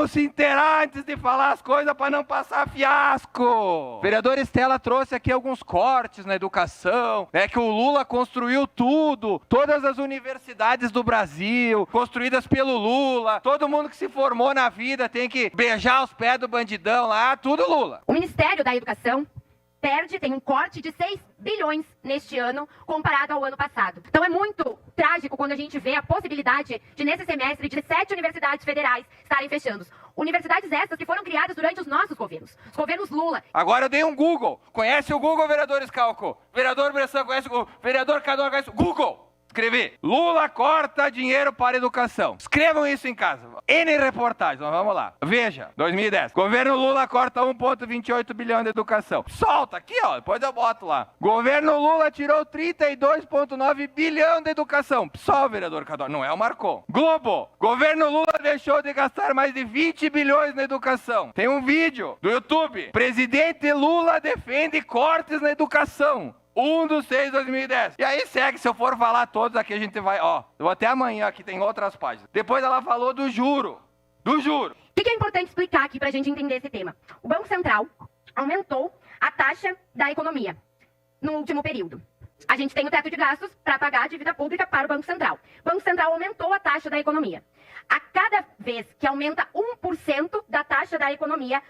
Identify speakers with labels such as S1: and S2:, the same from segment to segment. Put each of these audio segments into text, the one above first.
S1: Vamos se inteirar antes de falar as coisas para não passar fiasco. Vereador Estela trouxe aqui alguns cortes na educação, que o Lula construiu tudo, todas as universidades do Brasil, construídas pelo Lula, todo mundo que se formou na vida tem que beijar os pés do bandidão lá, tudo Lula.
S2: O Ministério da Educação tem um corte de 6 bilhões neste ano comparado ao ano passado. Então é muito trágico quando a gente vê a possibilidade de, nesse semestre, de 7 universidades federais estarem fechando. Universidades essas que foram criadas durante os nossos governos, os governos Lula.
S1: Agora eu dei um Google. Conhece o Google, vereador Scalco? Vereador Bressan conhece o Google? Vereador Cador conhece o Google? Escrevi. Lula corta dinheiro para educação. Escrevam isso em casa. N reportagens. Então, vamos lá. Veja. 2010. Governo Lula corta 1,28 bilhão de educação. Solta aqui, ó. Depois eu boto lá. Governo Lula tirou 32,9 bilhão de educação. Só o vereador Cador. Não é o Marcon. Globo. Governo Lula deixou de gastar mais de 20 bilhões na educação. Tem um vídeo do YouTube. Presidente Lula defende cortes na educação. 1/6/2010. E aí segue, se eu for falar todos aqui, a gente vai, eu vou até amanhã, aqui tem outras páginas. Depois ela falou do juro. Do juro.
S2: O que é importante explicar aqui pra gente entender esse tema? O Banco Central aumentou a taxa da economia no último período. A gente tem o teto de gastos para pagar a dívida pública para o Banco Central. O Banco Central aumentou a taxa da economia. A cada vez que aumenta 1% da taxa da economia,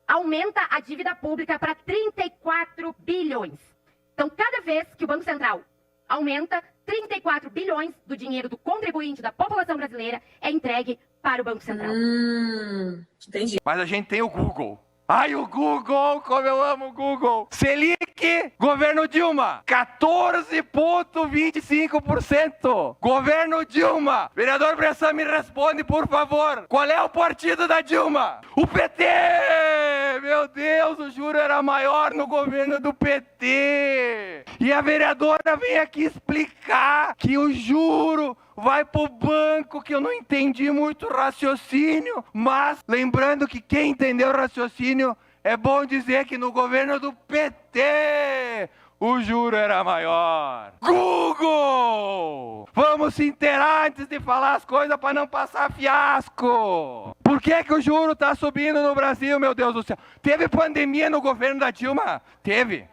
S2: aumenta a dívida pública para 34 bilhões. Então, cada vez que o Banco Central aumenta, 34 bilhões do dinheiro do contribuinte, da população brasileira, é entregue para o Banco Central.
S1: Entendi. Mas a gente tem o Google. Ai, o Google, como eu amo o Google. Selic, governo Dilma, 14,25%. Governo Dilma. Vereador Bressan, me responde, por favor. Qual é o partido da Dilma? O PT! Meu Deus, o juro era maior no governo do PT. E a vereadora vem aqui explicar que o juro vai pro banco, que eu não entendi muito o raciocínio, mas lembrando que quem entendeu o raciocínio, é bom dizer que no governo do PT o juro era maior. Google! Vamos se inteirar antes de falar as coisas para não passar fiasco. Por que o juro está subindo no Brasil, meu Deus do céu? Teve pandemia no governo da Dilma? Teve.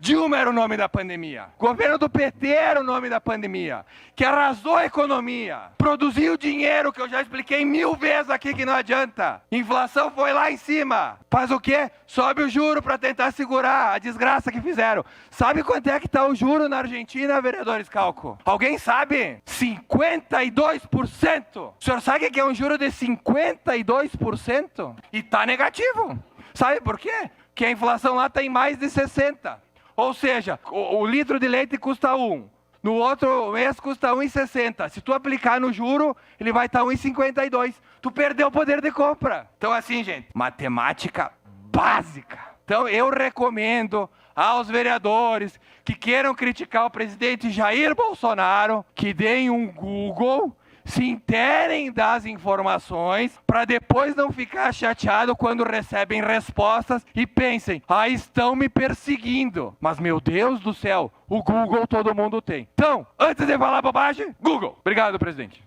S1: Dilma era o nome da pandemia. Governo do PT era o nome da pandemia. Que arrasou a economia. Produziu dinheiro, que eu já expliquei 1000 vezes aqui que não adianta. Inflação foi lá em cima. Faz o quê? Sobe o juro para tentar segurar a desgraça que fizeram. Sabe quanto é que está o juro na Argentina, vereador Scalco? Alguém sabe? 52%. O senhor sabe que é um juro de 52%? E está negativo. Sabe por quê? Que a inflação lá está em mais de 60%. Ou seja, o litro de leite custa 1. No outro mês custa 1,60. Se tu aplicar no juro, ele vai estar 1,52. Tu perdeu o poder de compra. Então assim, gente, matemática básica. Então eu recomendo aos vereadores que queiram criticar o presidente Jair Bolsonaro, que deem um Google, se interem das informações, para depois não ficar chateado quando recebem respostas e pensem, estão me perseguindo. Mas, meu Deus do céu, o Google todo mundo tem. Então, antes de falar bobagem, Google. Obrigado, presidente.